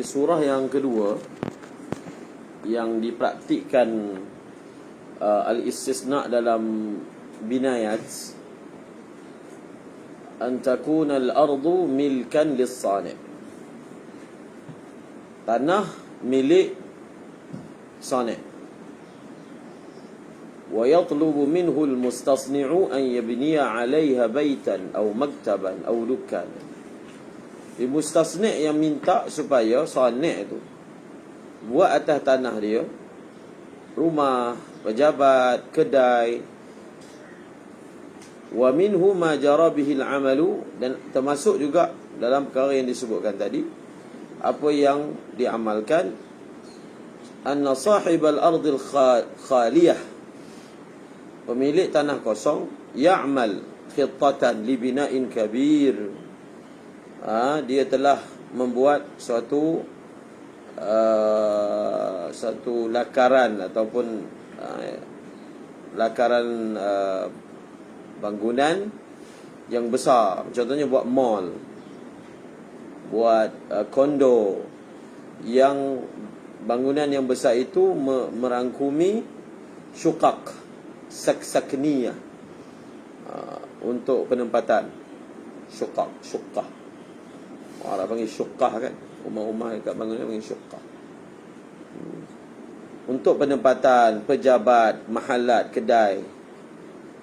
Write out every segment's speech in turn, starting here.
Surah yang kedua yang dipraktikkan al-istisna dalam binayat, an takuna al-ardu milkan lis-sani', tanah milik sani', wa yatlubu minhu al-mustasni'u an yabniya 'alayha baitan aw maktaban aw dukkanan. Mustasni' yang minta supaya sani' itu buat atas tanah dia rumah, pejabat, kedai. Wa minhu ma jara bihi al-'amalu, dan termasuk juga dalam perkara yang disebutkan tadi, apa yang diamalkan, anna sahibal ardil khaliyah, pemilik tanah kosong, ya'mal khittatan li bina'in kabir, dia telah membuat suatu lakaran ataupun lakaran bangunan yang besar. Contohnya buat mall, buat kondo, yang bangunan yang besar itu merangkumi syuqaq, sakniyah, untuk penempatan. Syuqqah orang panggil syuqqah kan, rumah-rumah dekat bangunan panggil syuqqah. Untuk penempatan pejabat, mahallat, kedai.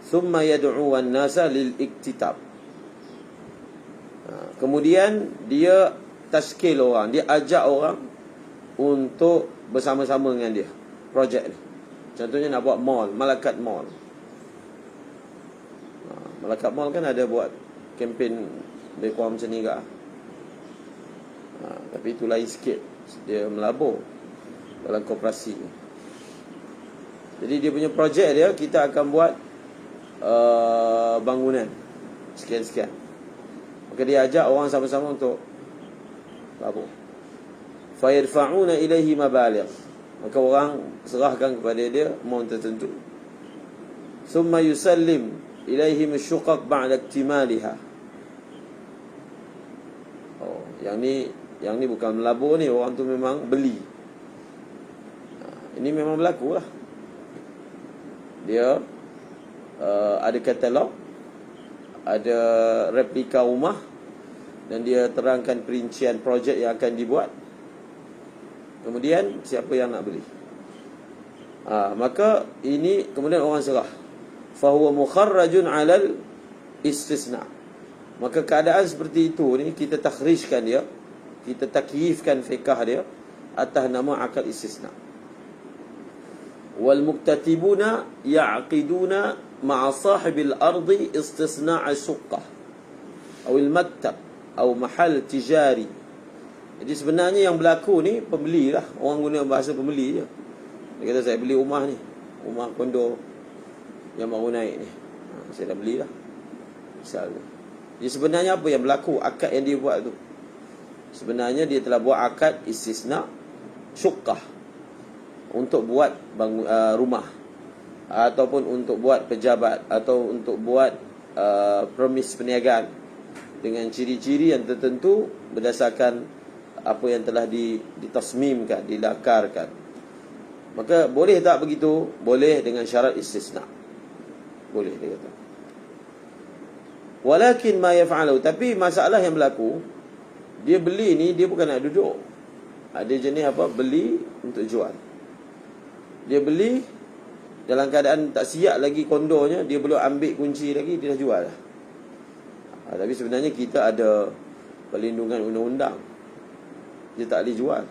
Thumma yad'u an-nasa lil iktitab, kemudian dia tashkil orang, dia ajak orang untuk bersama-sama dengan dia projek ni. Contohnya nak buat mall, Malakat Mall. Malakat Mall kan ada buat kempen lebih kurang macam ni ke. Tapi itu lain sikit, dia melabur dalam koperasi. Jadi dia punya projek dia, kita akan buat bangunan sekian-sekian. Maka dia ajak orang sama-sama untuk labur. Fa yarfa'una ilaihi mabaligh, maka orang serahkan kepada dia amount tertentu. Thumma yusallim ilaihim asy-syuqaq ba'da iktimaliha. Yang ni bukan melabur ni, orang tu memang beli. Ini memang berlaku lah. Dia ada katalog, ada replika rumah, dan dia terangkan perincian projek yang akan dibuat. Kemudian siapa yang nak beli, maka ini kemudian orang serah. Fahuwa mukharrajun 'alal istisna'. Maka keadaan seperti itu ni kita takhrijkan dia, kita takyifkan fiqh dia atas nama akal istisna. Wal muktatibuna ya'qiduna ma'a sahibil ardi istisna' suqqah atau al-maktab atau mahal tijari. Jadi sebenarnya yang berlaku ni pembeli lah. Orang guna bahasa pembeli je. Dia kata saya beli rumah ni, rumah kondo yang baru naik ni, saya dah belilah misalnya. Jadi sebenarnya apa yang berlaku, akad yang dia buat tu, sebenarnya dia telah buat akad istisna' syuqqah untuk buat rumah, ataupun untuk buat pejabat, atau untuk buat premis perniagaan dengan ciri-ciri yang tertentu berdasarkan apa yang telah ditasmimkan, dilakarkan. Maka boleh tak begitu? Boleh dengan syarat istisna'. Boleh, dia kata. Walakin ma yaf'alu, tapi masalah yang berlaku, dia beli ni, dia bukan nak duduk. Ada jenis apa? Beli untuk jual. Dia beli dalam keadaan tak siap lagi kondonya, dia belum ambil kunci lagi, dia dah jual lah. Tapi sebenarnya kita ada perlindungan undang-undang. Dia tak boleh jual.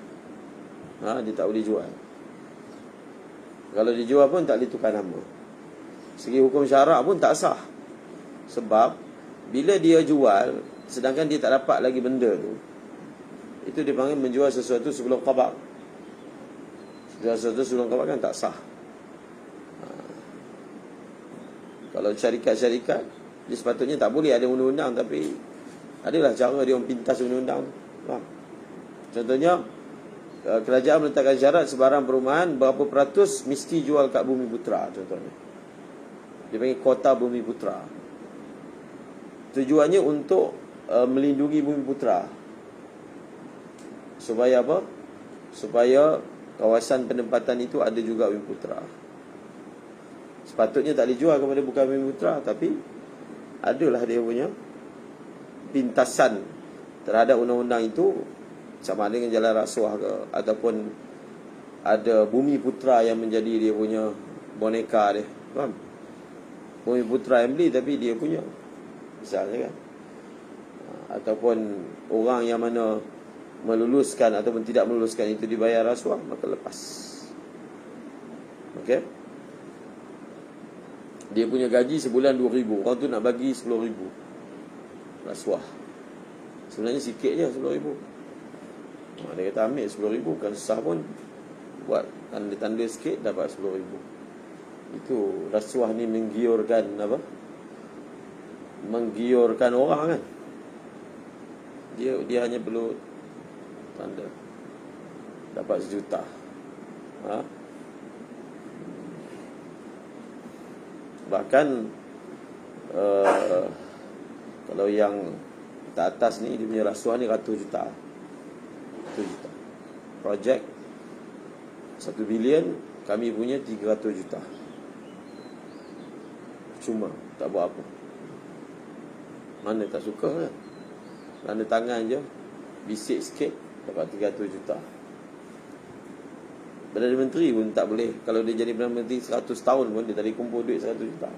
Dia tak boleh jual. Kalau dijual pun tak boleh tukar nama. Segi hukum syarak pun tak sah. Sebab bila dia jual sedangkan dia tak dapat lagi benda tu, itu dipanggil menjual sesuatu sebelum qabad. Sesuatu sebelum qabad kan tak sah. Kalau syarikat-syarikat, dia sepatutnya tak boleh ada undang-undang, tapi adalah cara dia pintas undang-undang. Contohnya, kerajaan meletakkan syarat sebarang perumahan berapa peratus mesti jual kat Bumiputera, contohnya. Dia panggil kota Bumiputera. Tujuannya untuk melindungi Bumiputera. Supaya apa? Supaya kawasan penempatan itu ada juga Bumiputera. Sepatutnya tak dijual kepada bukan Bumiputera, tapi adalah dia punya pintasan terhadap undang-undang itu, sama ada dengan jalan rasuah ke, ataupun ada Bumiputera yang menjadi dia punya boneka dia. Faham? Bumiputera yang beli tapi dia punya, misalnya kan. Ataupun orang yang mana meluluskan ataupun tidak meluluskan itu dibayar rasuah, maka lepas. Okey. Dia punya gaji sebulan 2,000, orang tu nak bagi 10,000 rasuah. Sebenarnya sikit je 10,000. Dia kata ambil 10,000, bukan susah pun, buat tanda-tanda sikit dapat 10,000. Itu rasuah ni menggiurkan apa? Menggiurkan orang kan. Dia hanya perlu tanda dapat 1 juta. Bahkan kalau yang atas ni, dia punya rasuah ni 100 juta. 1 juta. Projek 1 bilion, kami punya 300 juta. Cuma tak buat apa. Mana tak suka kan? Tanda tangan je, bisik sikit, dapat 300 juta. Perdana Menteri pun tak boleh. Kalau dia jadi Perdana Menteri 100 tahun pun, dia tak boleh kumpul duit 100 juta.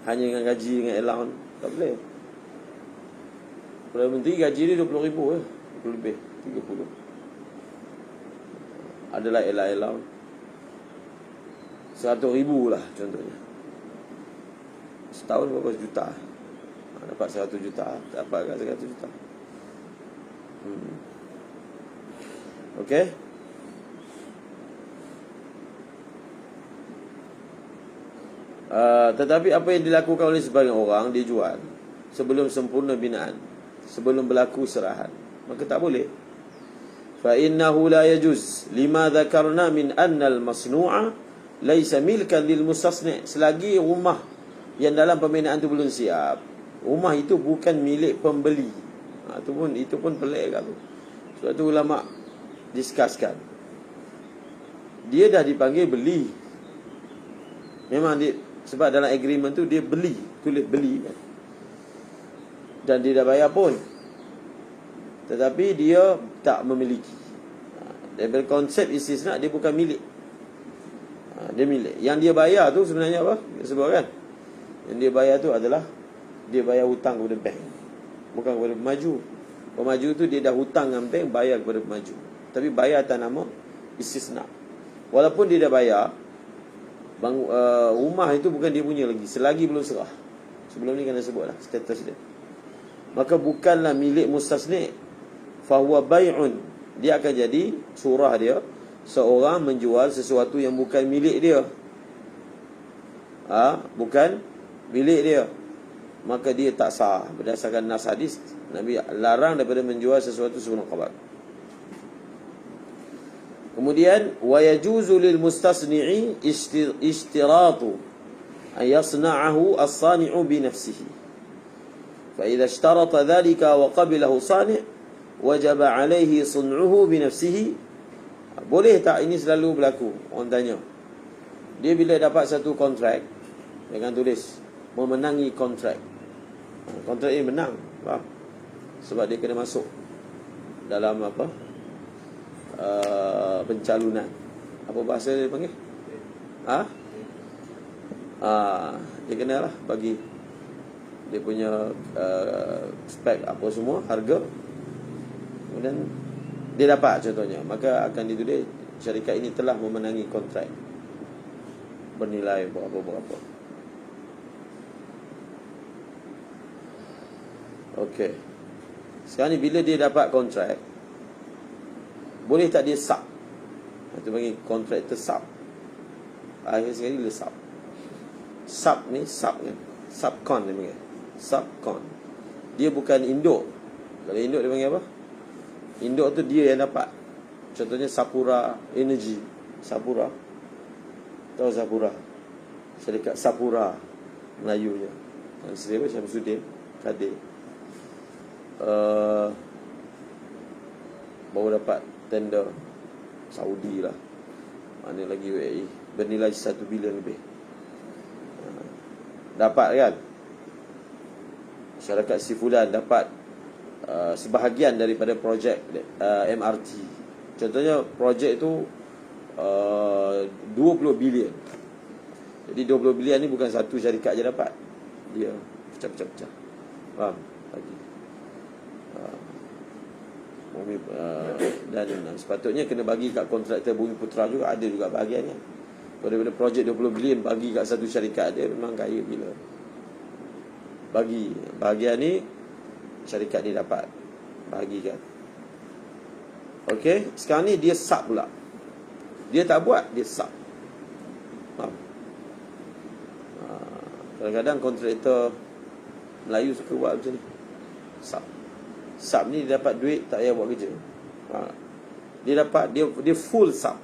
Hanya dengan gaji, dengan allowance, tak boleh. Perdana Menteri gaji dia 20,000 je, 20 lebih, 30. Adalah allowance 100,000 lah contohnya. Setahun berapa juta? Dapat 100 juta. Dapat kat 100 juta. Okey. Tetapi apa yang dilakukan oleh sebagian orang, dia jual sebelum sempurna binaan, sebelum berlaku serahan, maka tak boleh. Fa innahu la yajuz lima dzakarna min anna al-masnu'a laysa milkan lil mustasni'. Selagi rumah yang dalam pembinaan tu belum siap, rumah itu bukan milik pembeli. Itu pun pelik kat tu. Sebab tu ulama discusskan. Dia dah dipanggil beli. Memang dia, sebab dalam agreement tu dia beli, tulis beli kan. Dan dia dah bayar pun. Tetapi dia tak memiliki. Daripada konsep istisna, dia bukan milik. Dia milik. Yang dia bayar tu sebenarnya apa? Dia sebut kan? Yang dia bayar tu adalah dia bayar hutang kepada bank, bukan kepada pemaju. Pemaju tu dia dah hutang dengan bank, bayar kepada pemaju. Tapi bayar atas nama istisna. Walaupun dia dah bayar, rumah itu bukan dia punya lagi, selagi belum serah. Sebelum ni kena sebut lah status dia. Maka bukanlah milik mustasni'. Fahuwa bay'un. Dia akan jadi surah dia, seorang menjual sesuatu yang bukan milik dia. Bukan milik dia. Maka dia tak sah. Berdasarkan nas hadis, Nabi larang daripada menjual sesuatu sebelum qabad. Kemudian wa yajuzu lil mustasni'i ishtiratu an yasna'ahu as-sani'u bi nafsihi. Fa idza ishtarata dhalika wa qabilahu sani' wajaba 'alayhi sun'uhu bi nafsihi. Boleh tak ini selalu berlaku? Orang tanya. Dia bila dapat satu kontrak, dia akan tulis memenangi kontrak. Kontrak ini menang, faham? Sebab dia kena masuk dalam apa? Pencalonan. Apa bahasa dia panggil? Dia kena lah bagi dia punya spek apa semua, harga. Kemudian dia dapat contohnya, maka akan ditulis syarikat ini telah memenangi kontrak bernilai berapa. Okey. Sekarang ni bila dia dapat kontrak, boleh tak dia sub? Itu panggil kontraktor sub. Akhir sekali dia sub. Sub ni sub kan? Subcon dia panggil. Subcon. Dia bukan induk. Kalau induk dia panggil apa? Induk tu dia yang dapat. Contohnya Sapura Energy. Sapura. Tahu Sapura? Syarikat Sapura Melayunya. Yang Seri apa? Syamsuddin Kadir. dapat tender Saudi lah, mana lagi UAE, bernilai 1 bilion lebih. Dapat kan? Masyarakat Sifulan dapat sebahagian daripada projek MRT. Contohnya projek itu 20 bilion. Jadi 20 bilion ni bukan satu syarikat je dapat, dia pecah-pecah. Faham? Bagi dan sepatutnya kena bagi kat kontraktor Bumi Putra juga, ada juga bahagiannya. Daripada projek 20 bilion bagi kat satu syarikat, dia memang kaya bila bagi bahagian ni, syarikat ni dapat bahagikan. Okey, sekarang ni dia sub pula. Dia tak buat, dia sub. Faham? Kadang-kadang kontraktor Melayu suka buat macam ni, sub. Sub ni dia dapat duit, tak payah buat kerja. Dia dapat, dia full sub.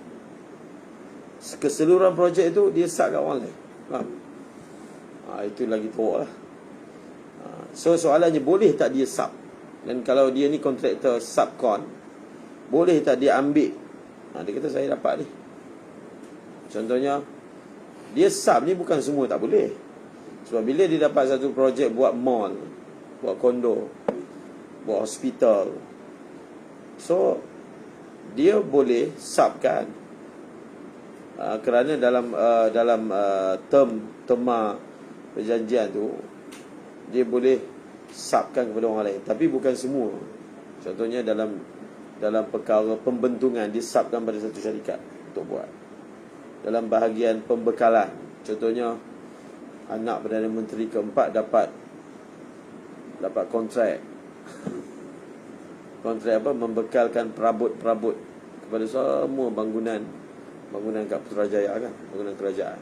Keseluruhan projek tu dia sub kat orang lain. Faham? Itu lagi teruk lah. So soalannya, boleh tak dia sub? Dan kalau dia ni kontraktor subcon, boleh tak dia ambil? Dia kata saya dapat ni. Contohnya, dia sub ni bukan semua tak boleh. Sebab bila dia dapat satu projek buat mall, buat kondo, buat hospital, so dia boleh subkan, kerana dalam terma perjanjian tu dia boleh subkan kepada orang lain, tapi bukan semua. Contohnya dalam perkara pembentungan, dia subkan pada satu syarikat untuk buat. Dalam bahagian pembekalan, contohnya anak Perdana Menteri keempat dapat kontrak apa, membekalkan perabot-perabot kepada semua bangunan kat Putrajaya kan, bangunan kerajaan.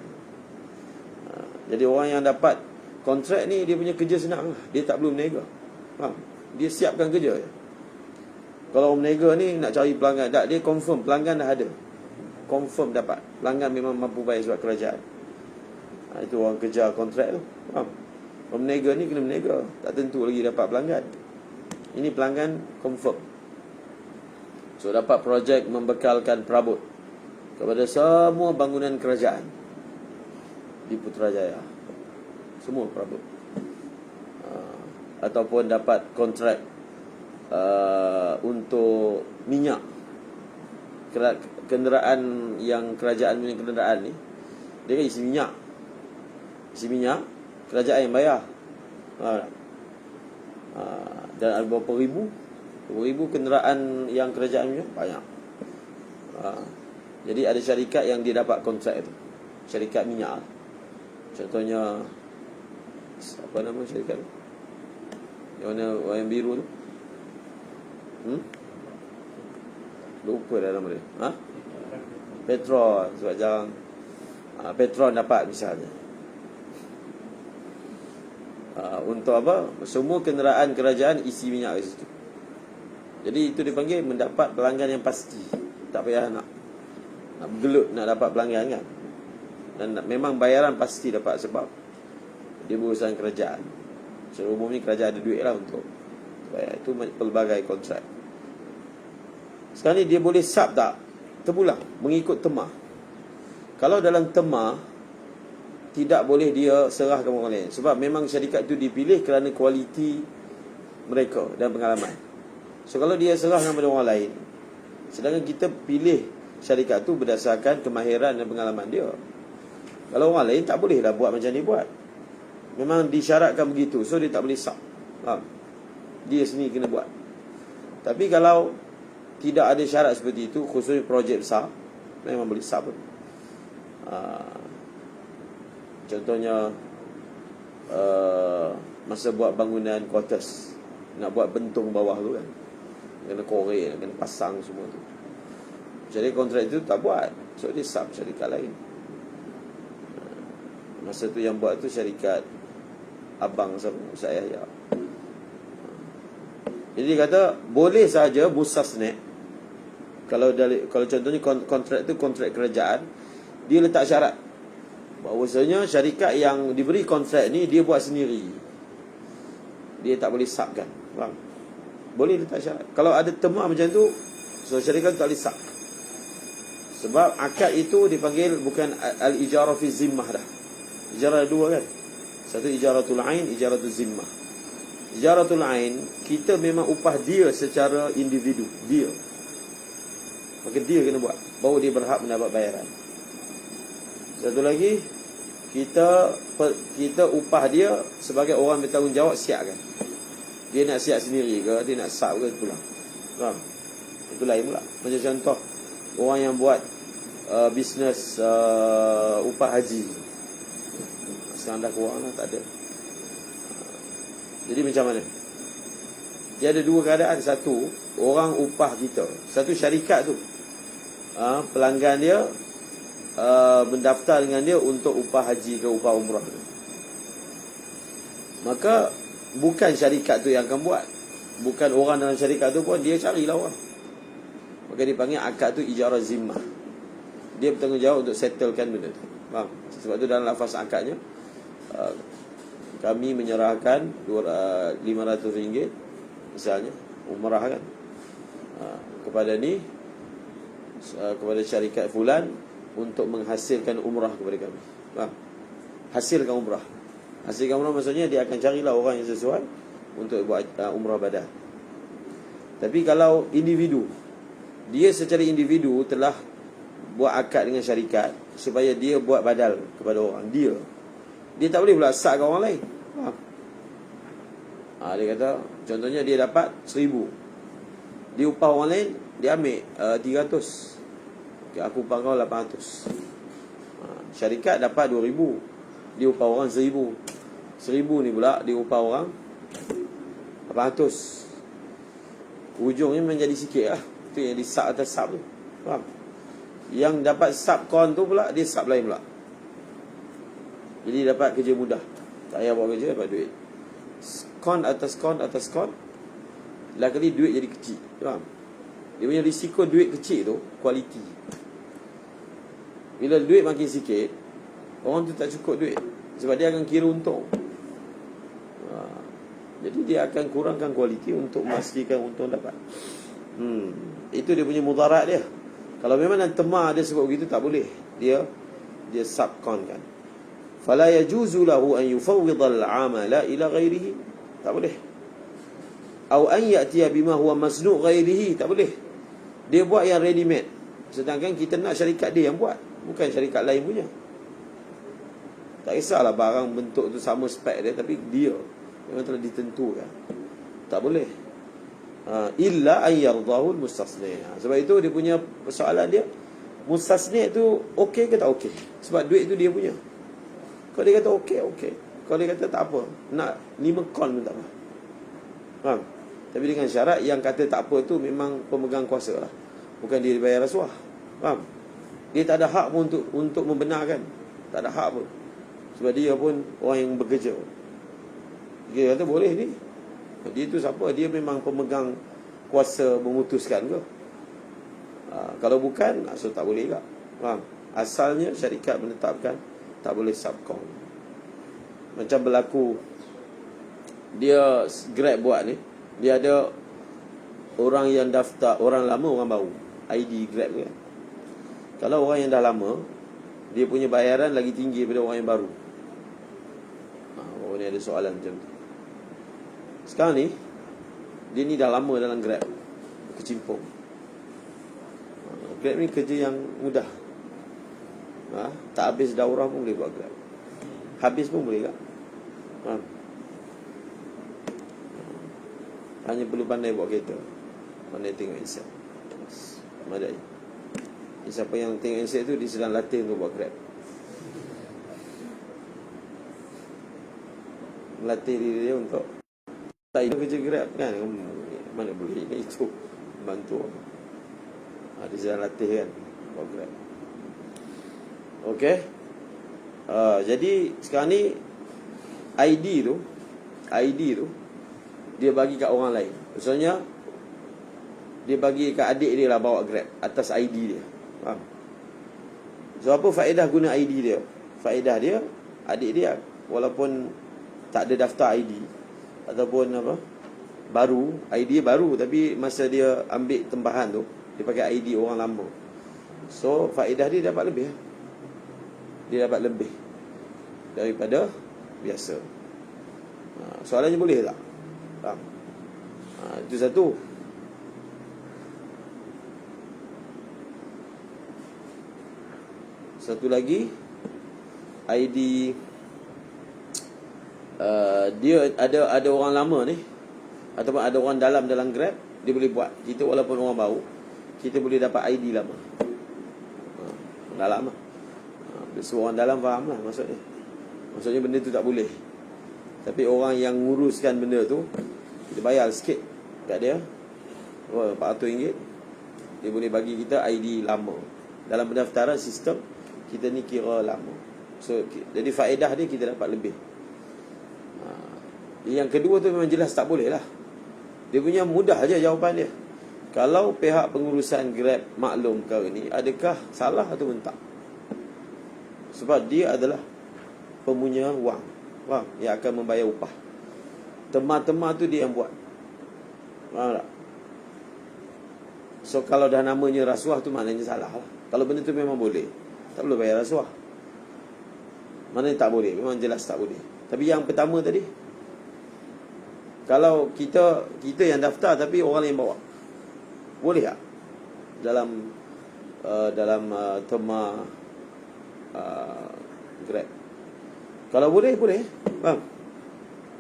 Jadi orang yang dapat kontrak ni, dia punya kerja senang lah. Dia tak perlu menega. Faham? Dia siapkan kerja je. Kalau orang menega ni nak cari pelanggan, tak, dia confirm pelanggan dah ada, confirm dapat pelanggan, memang mampu bayar surat kerajaan. Itu orang kerja kontrak tu. Faham? Orang menega ni kena menega, tak tentu lagi dapat pelanggan. Ini pelanggan confirm. So dapat projek membekalkan perabot kepada semua bangunan kerajaan di Putrajaya, semua perabot. Ataupun dapat kontrak untuk minyak. Kenderaan yang kerajaan punya kenderaan ni, dia kan isi minyak, kerajaan yang bayar. Dan ada berapa ribu kenderaan yang kerajaan punya, banyak. Jadi ada syarikat yang dia dapat kontrak itu, syarikat minyak. Contohnya, apa nama syarikat tu? Yang warna yang biru tu? Lupa dah nama dia. Petron. Sebab jarang Petron dapat misalnya. Untuk apa? Semua kenderaan kerajaan isi minyak di situ. Jadi itu dipanggil mendapat pelanggan yang pasti. Tak payah nak bergelut nak dapat pelanggan kan. Dan memang bayaran pasti dapat, sebab dia berurusan kerajaan. Secara umum ni kerajaan ada duit lah untuk bayar. Itu pelbagai kontrak. Sekarang ni dia boleh sub tak? Terpulang mengikut terma. Kalau dalam terma, tidak boleh dia serahkan orang lain, sebab memang syarikat itu dipilih kerana kualiti mereka dan pengalaman. So kalau dia serahkan kepada orang lain, sedangkan kita pilih syarikat itu berdasarkan kemahiran dan pengalaman dia. Kalau orang lain tak boleh lah buat macam ni buat. Memang disyaratkan begitu, so dia tak boleh sub. Dia sendiri kena buat. Tapi kalau tidak ada syarat seperti itu, khususnya projek besar, memang boleh sub. Contohnya masa buat bangunan quarters, nak buat bentung bawah tu kan, kena korek, kena pasang semua tu. Jadi kontrak itu tak buat, so dia sub syarikat lain. Masa tu yang buat tu syarikat abang saya ya. Jadi dia kata boleh saja mustasna. Kalau contohnya kontrak tu kontrak kerajaan, dia letak syarat bahawasanya syarikat yang diberi kontrak ni dia buat sendiri, dia tak boleh subkan. Faham? Boleh letak syarat. Kalau ada terma macam tu, So syarikat tak boleh sah. Sebab akad itu dipanggil bukan al-ijarah fi zimmah dah. Ijarah dua kan. Satu ijaratul ain, ijaratul zimmah. Ijaratul ain, kita memang upah dia secara individu, dia. Maka dia kena buat, baru dia berhak mendapat bayaran. Satu lagi, kita upah dia sebagai orang bertanggungjawab, siap kan. Dia nak siap sendiri ke, dia nak sab ke, pulang. Faham? Itu lain pula. Macam contoh, orang yang buat bisnes upah haji. Sekarang dah kurang lah, tak ada. Jadi macam mana? Dia ada dua keadaan. Satu, orang upah kita. Satu, syarikat tu, pelanggan dia mendaftar dengan dia untuk upah haji ke upah umrah. Maka bukan syarikat tu yang akan buat. Bukan orang dalam syarikat tu pun, dia carilah orang. Maka dipanggil akad tu ijarah zimmah. Dia bertanggungjawab untuk settlekan benda tu. Faham? Sebab tu dalam lafaz akadnya, kami menyerahkan RM500 misalnya, umrah kan, kepada ni, kepada syarikat fulan untuk menghasilkan umrah kepada kami. Faham? Hasilkan umrah. Hasilkan umrah maksudnya dia akan carilah orang yang sesuai untuk buat umrah badal. Tapi kalau individu, dia secara individu telah buat akad dengan syarikat supaya dia buat badal kepada orang dia tak boleh pula sakkan orang lain. Faham? Dia kata, contohnya dia dapat 1,000, dia upah orang lain, dia ambil 300. Okay, aku upah kau 800. Syarikat dapat 2,000, dia upah orang 1,000. 1,000 ni pula dia upah orang 800. Ujungnya menjadi sikit lah. Itu yang di sub atas sub tu. Faham? Yang dapat subcon tu pula, dia sub lain pula. Jadi dapat kerja mudah, tak payah buat kerja, dapat duit. Con atas con atas con, lah kali duit jadi kecil. Faham? Dia punya risiko duit kecil tu, kualiti. Bila duit makin sikit, orang tu tak cukup duit, sebab dia akan kira untung. Jadi dia akan kurangkan kualiti untuk memastikan untung dapat. Itu dia punya mudarat dia. Kalau memang nak temah dia sebab begitu, tak boleh. Dia subcon kan. Fala yajuzu lahu an yufawwidha al-amala ila ghairihi. Tak boleh. Au an ya'tiya bima huwa masnu' ghairihi. Tak boleh. Dia buat yang ready made, sedangkan kita nak syarikat dia yang buat, bukan syarikat lain punya. Tak kisahlah barang bentuk tu sama spek dia, tapi dia memang telah ditentukan. Tak boleh. Illa an yardahu al-mustasni'. Sebab itu dia punya persoalan dia, mustasni' tu okey ke tak okey? Sebab duit tu dia punya. Kalau dia kata okey, okey. Kalau dia kata tak apa, nak 5 kon pun tak apa. Faham? Tapi dengan syarat yang kata tak apa tu memang pemegang kuasa lah, bukan dia dibayar rasuah. Faham? Dia tak ada hak pun untuk membenarkan. Tak ada hak pun. Sebab dia pun orang yang bekerja. Dia kata boleh ni. Dia tu siapa? Dia memang pemegang kuasa memutuskan ke? Kalau bukan, so tak boleh tak. Faham? Asalnya syarikat menetapkan tak boleh subcon. Macam berlaku, dia Grab buat ni, dia ada orang yang daftar, orang lama, orang baru, ID Grab kan. Kalau orang yang dah lama, dia punya bayaran lagi tinggi daripada orang yang baru. Oh, ni ada soalan macam tu. Sekarang ni, dia ni dah lama dalam Grab, kecimpung. Grab ni kerja yang mudah. Tak habis daurah pun boleh buat Grab. Habis pun boleh tak? Hanya perlu pandai buat kereta, pandai tengok handset. Madai. Siapa yang tengok handset tu, dia sedang latih untuk buat Grab. Melatih diri dia untuk tak itu kerja Grab kan. Mana boleh ini itu bantu. Dia sedang latih kan buat Grab. Okey. Jadi sekarang ni ID tu dia bagi kat orang lain. Maksudnya dia bagi kat adik dia lah bawa Grab atas ID dia. Faham? So apa faedah guna ID dia? Faedah dia, adik dia walaupun tak ada daftar ID ataupun apa, baru, ID dia baru, tapi masa dia ambil tempahan tu, Dia pakai ID orang lama. So faedah dia dapat lebih. Dia dapat lebih daripada biasa. Soalannya boleh tak? Faham? Itu satu. Satu lagi, ID dia ada orang lama ni, ataupun ada orang dalam Grab, dia boleh buat. Kita walaupun orang baru, kita boleh dapat ID lama. Dalam lah. Semua orang dalam faham lah maksudnya. Maksudnya benda tu tak boleh. Tapi orang yang nguruskan benda tu, kita bayar sikit kat dia, RM400, dia boleh bagi kita ID lama. Dalam pendaftaran sistem, kita ni kira lama. So jadi faedah dia kita dapat lebih. Yang kedua tu memang jelas tak boleh lah. Dia punya mudah aja jawapan dia. Kalau pihak pengurusan Grab maklum perkara ni, adakah salah atau tak? Sebab dia adalah pemunya wang, yang akan membayar upah. Temah-temah tu dia yang buat. Faham tak? So kalau dah namanya rasuah tu maknanya salah lah. Kalau benda tu memang boleh, tak boleh bayar rasuah. Maknanya tak boleh, memang jelas tak boleh. Tapi yang pertama tadi, kalau kita yang daftar tapi orang lain bawa, boleh tak? Dalam tema Grab. Kalau boleh, faham?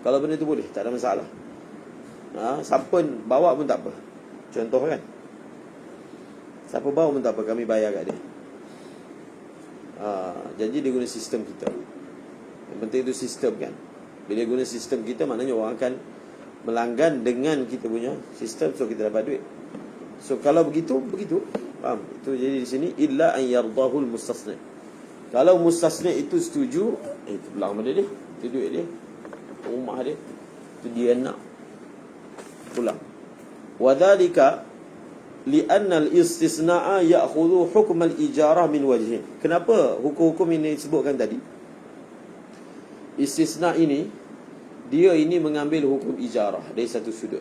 Kalau benda tu boleh, tak ada masalah. Siapa bawa pun tak apa. Contoh kan, siapa bawa pun tak apa, kami bayar kat dia. Jadi dia guna sistem kita. Yang penting itu sistem kan. Bila guna sistem kita, maknanya orang akan melanggan dengan kita punya sistem. So kita dapat duit. So kalau begitu. Faham? Itu jadi di sini illa an yardahul mustasna. Kalau mustasna itu setuju, itu pulang pada dia. Itu duit dia, rumah dia, itu dia nak pulang. Wa dzalika li'anna al-istisna'a ya'khudhu hukm al-ijarah min wajhin. Kenapa hukum-hukum ini disebutkan tadi? Istisna ini, dia ini mengambil hukum ijarah dari satu sudut.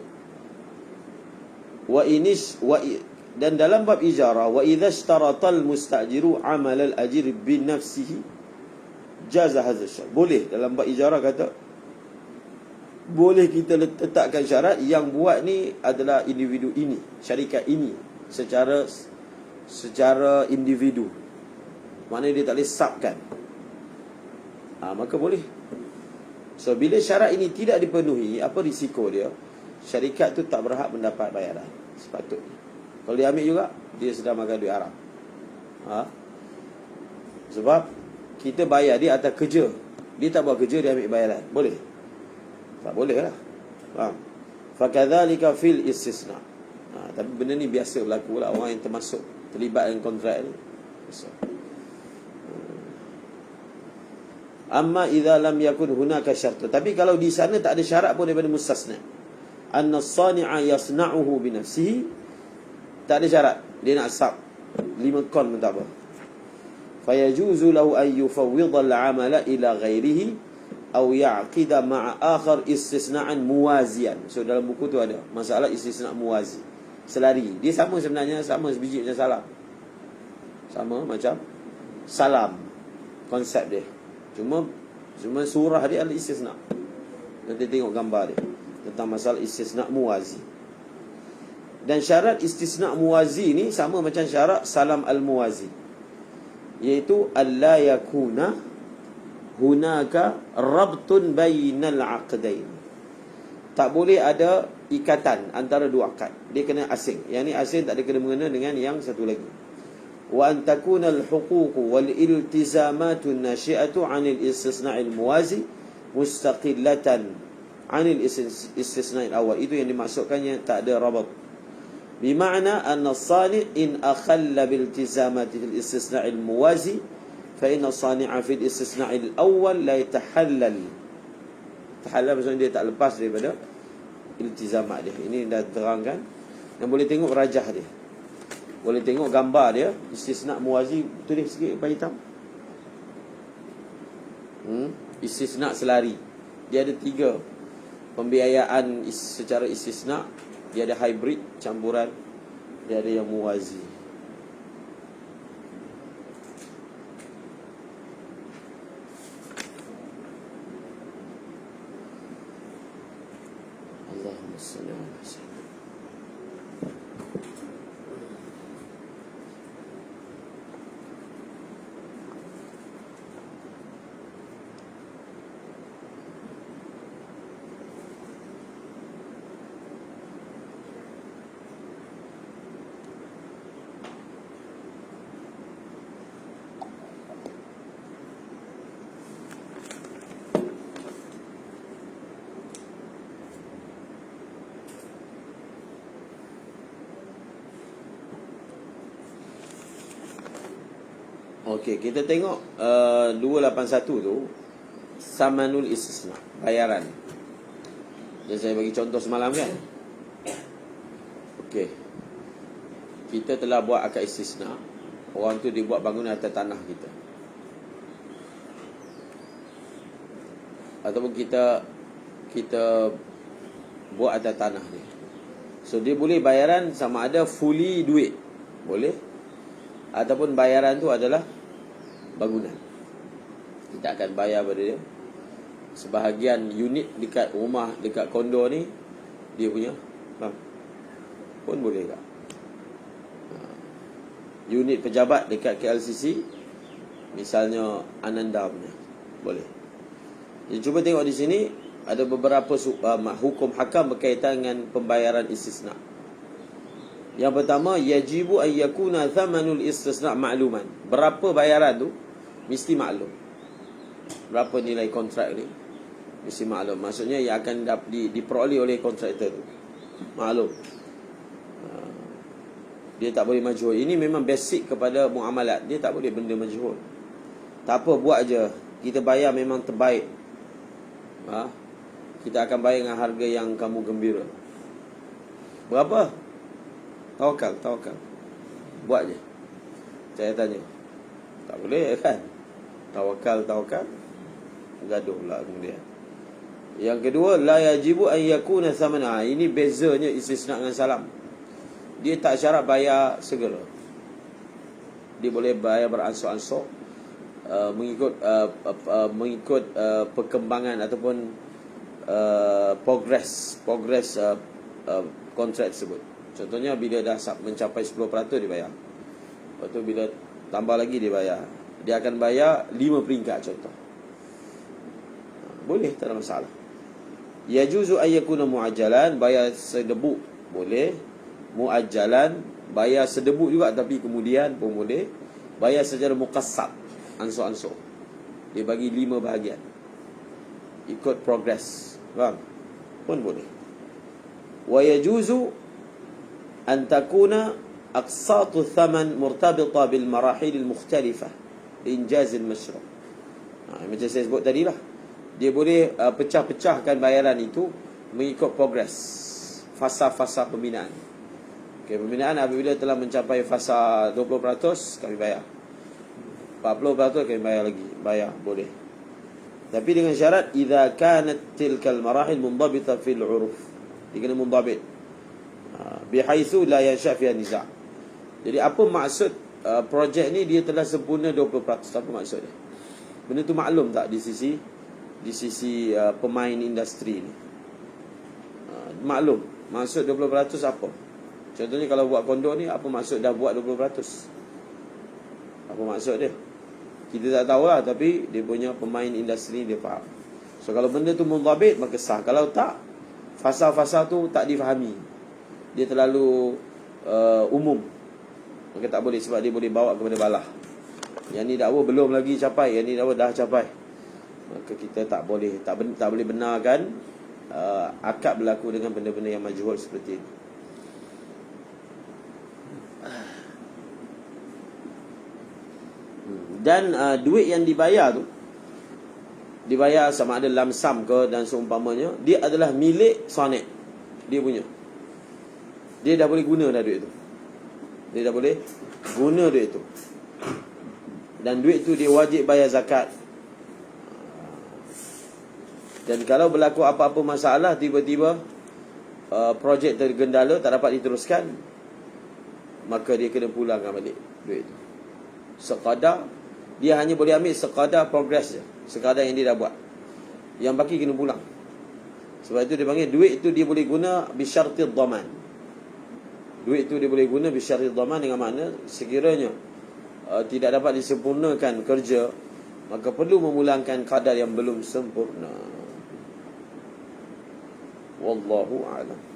Dan dalam bab ijarah, wa idza ishtarata al-mustajiru 'amal al-ajir bi nafsihi jaza hadha syar'. Boleh dalam bab ijarah kata, boleh kita letakkan syarat yang buat ni adalah individu ini, syarikat ini, secara individu. Maknanya dia tak boleh subkan. Maka boleh. So bila syarat ini tidak dipenuhi, apa risiko dia? Syarikat tu tak berhak mendapat bayaran sepatutnya. Kalau dia ambil juga, dia sedang makan duit haram. Sebab kita bayar dia atas kerja. Dia tak buat kerja, dia ambil bayaran. Boleh? Tak boleh lah. Faham? Fakadzalika fil istisna. Tapi benda ni biasa berlaku lah. Orang yang terlibat dengan kontrak ni. Amma idza lam yakun hunaka syart. Tapi kalau di sana tak ada syarat pun daripada mustasna. Anna as-sani'a yasna'uhu bi nafsihi. Tak ada syarat. Dia nak sab 5 kon pun tak apa. Fayajuzu lahu an yufawwidha al-'amala ila ghairihi aw ya'qida ma'a akhar istisna'an muwazian. So dalam buku tu ada masalah istisna' muwazi. Selari. Dia sama sebenarnya, sama sebiji macam salam. Sama macam salam. Konsep dia. Cuma surah dia adalah istisna'. Nanti tengok gambar dia tentang masalah istisna' muwazi. Dan syarat istisna' muwazi ni sama macam syarat salam al-muwazi, iaitu alla yakuna hunaka rabtun bainal aqdain. Tak boleh ada ikatan antara dua akad. Dia kena asing. Yang ni asing, tak ada kena mengena dengan yang satu lagi. Wa an takuna al-huquq wal iltizamatu an-nashi'atu 'anil istisna' al-muwazi mustaqillatan 'anil istisna' al-awwal. Itu yang dimaksudkannya tak ada rabat. Bima'na anna as-sani' in akhalla bil iltizamati fil istisna' al-muwazi fa inna as-sani'a fil istisna' al-awwal la yatahallal. Tahallal maksudnya dia tak lepas daripada iltizamat dia. Ini dah terangkan. Dan boleh tengok rajah dia. Boleh tengok gambar dia. Istisna' muwazi, tulis sikit pagi hitam. Istisna' selari. Dia ada 3 pembiayaan secara istisna'. Dia ada hybrid, campuran Dia ada yang muwazi. Allahumma salli ala sayyidina. Okey, kita tengok 281 tu samanul istisna, bayaran. Dan saya bagi contoh semalam kan. Okey. Kita telah buat akad istisna. Orang tu dibuat bangunan atas tanah kita. Ataupun kita buat atas tanah ni. So dia boleh bayaran sama ada fully duit. Boleh. Ataupun bayaran tu adalah bangunan. Kita akan bayar pada dia. Sebahagian unit dekat rumah, dekat kondo ni dia punya, faham? Pun boleh tak? Unit pejabat dekat KLCC, misalnya Ananda punya, boleh. Jadi cuba tengok di sini ada beberapa hukum hakam berkaitan dengan pembayaran istisna. Yang pertama, yajibu an yakuna thamanul istisna ma'luman. Berapa bayaran tu mesti maklum. Berapa nilai kontrak ni mesti maklum. Maksudnya yang akan diperoleh oleh kontraktor tu maklum. Dia tak boleh majhul. Ini memang basic kepada muamalat. Dia tak boleh benda majhul. Tak apa, buat je. Kita bayar memang terbaik. Kita akan bayar dengan harga yang kamu gembira. Berapa? Tawakal. Buat je. Saya tanya. Tak boleh kan? Tawakal. Gaduh pula kemudian. Yang kedua, la yajibu an yakuna thamana. Ini bezanya istisna dengan salam. Dia tak syarat bayar segera. Dia boleh bayar beransur-ansur, mengikut perkembangan ataupun progress kontrak tersebut. Contohnya bila dah mencapai 10% dia bayar. Lepas tu bila tambah lagi dia bayar. Dia akan bayar 5 peringkat contoh. Boleh, tak ada masalah. Yajuzu ayyakuna muajjalan, bayar sedebuk boleh. Muajjalan, bayar sedebuk juga tapi kemudian pun boleh. Bayar secara muqassab, ansur-ansur. Dia bagi 5 bahagian. Ikut progress, faham? Pun boleh. Wa yajuzu an takuna aqsatu thaman murtabita bil marahil al mukhtalifah injaz al mashru'. Macam saya sebut tadi lah. Dia boleh pecah-pecahkan bayaran itu mengikut progress, fasa-fasa pembinaan. Okay, pembinaan apabila telah mencapai fasa 20% kami bayar, 40% kami bayar lagi. Bayar, boleh. Tapi dengan syarat idza kanat tilkal marahil mundabita fil 'uruf. Dia kena mundabit bihaitsu la yansha fiha niza'. Jadi apa maksud projek ni dia telah sempurna 20%? Apa maksud dia? Benda tu maklum tak di sisi pemain industri ni? Maklum. Maksud 20% apa? Contohnya kalau buat kondo ni, apa maksud dah buat 20%? Apa maksud dia? Kita tak tahulah, tapi dia punya pemain industri dia faham. So kalau benda tu mundabit maka sah. Kalau tak, fasa-fasa tu tak difahami, dia terlalu umum, maka tak boleh, sebab dia boleh bawa kepada balah. Yang ni dakwa belum lagi capai, yang ni dakwa dah capai. Maka kita tak boleh benarkan akad berlaku dengan benda-benda yang majhul seperti ini. Dan duit yang dibayar tu, dibayar sama ada lamsam ke dan seumpamanya, dia adalah milik sonet. Dia punya. Dia dah boleh guna dah duit tu. Dia dah boleh guna duit tu. Dan duit tu dia wajib bayar zakat. Dan kalau berlaku apa-apa masalah, tiba-tiba projek tergendala, tak dapat diteruskan, maka dia kena pulangkan balik duit itu. Sekadar, dia hanya boleh ambil sekadar progress je, sekadar yang dia dah buat. Yang baki kena pulang. Sebab itu dia panggil duit itu dia boleh guna bisyarti dhaman. Duit itu dia boleh guna bisyarti dhaman, dengan makna sekiranya tidak dapat disempurnakan kerja, maka perlu memulangkan kadar yang belum sempurna. Wallahu a'lam.